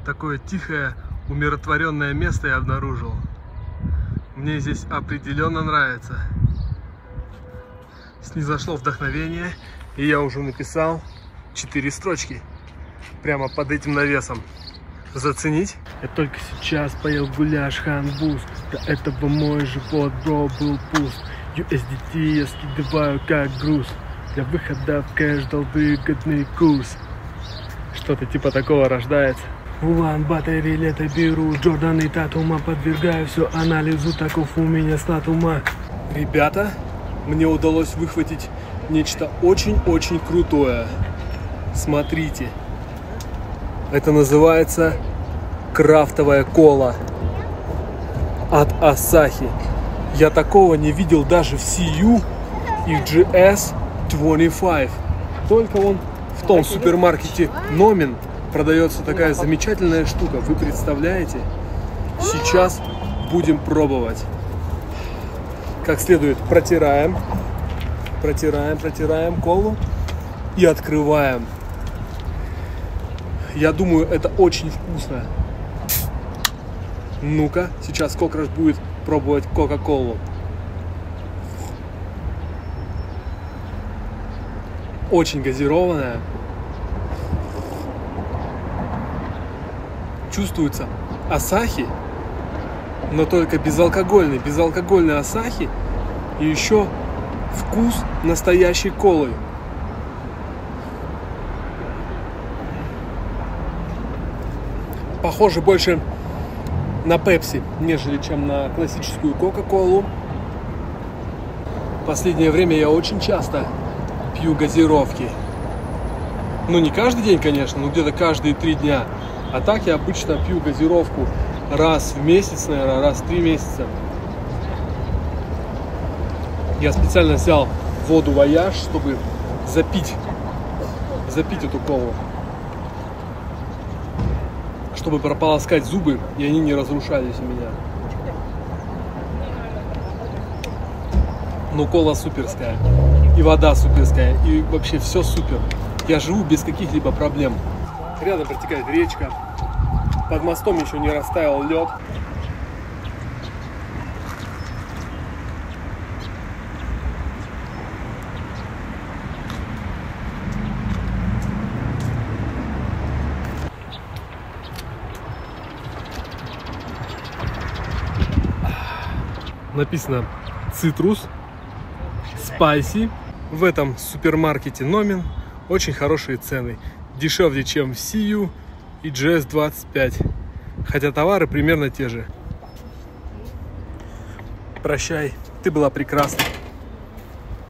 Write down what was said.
Такое тихое, умиротворенное место я обнаружил. Мне здесь определенно нравится. Снизошло вдохновение, и я уже написал 4 строчки прямо под этим навесом. Заценить? Я только сейчас поел гуляш ханбуз. До этого мой живот, бро, был пуст. USDT я скидываю как груз. Для выхода в кэш дал выгодный курс. Что-то типа такого рождается. Улан-Баторе лето беру, Джордан и Татума подвергаю все анализу, таков у меня склад ума. Ребята, мне удалось выхватить нечто очень-очень крутое. Смотрите. Это называется крафтовая кола от Asahi. Я такого не видел даже в CU и в GS25. Только он в том супермаркете Номин продается такая замечательная штука. Вы представляете? Сейчас будем пробовать. Как следует протираем. Протираем колу и открываем. Я думаю, это очень вкусно. Ну-ка, сейчас Кокраш будет пробовать Кока-Колу. Очень газированная. Чувствуется Asahi, но только безалкогольный. Безалкогольный Asahi и еще вкус настоящей колы. Похоже больше на Пепси, нежели чем на классическую Кока-Колу. В последнее время я очень часто пью газировки. Ну, не каждый день, конечно, но где-то каждые 3 дня. А так я обычно пью газировку раз в месяц, наверное, раз в 3 месяца. Я специально взял воду Вояж, чтобы запить эту колу. Чтобы прополоскать зубы, и они не разрушались у меня. Но кола суперская, и вода суперская, и вообще все супер. Я живу без каких-либо проблем. Рядом протекает речка, под мостом еще не растаял лед. Написано цитрус, спайси. В этом супермаркете Номин очень хорошие цены. Дешевле, чем в CU и GS25. Хотя товары примерно те же. Прощай, ты была прекрасна.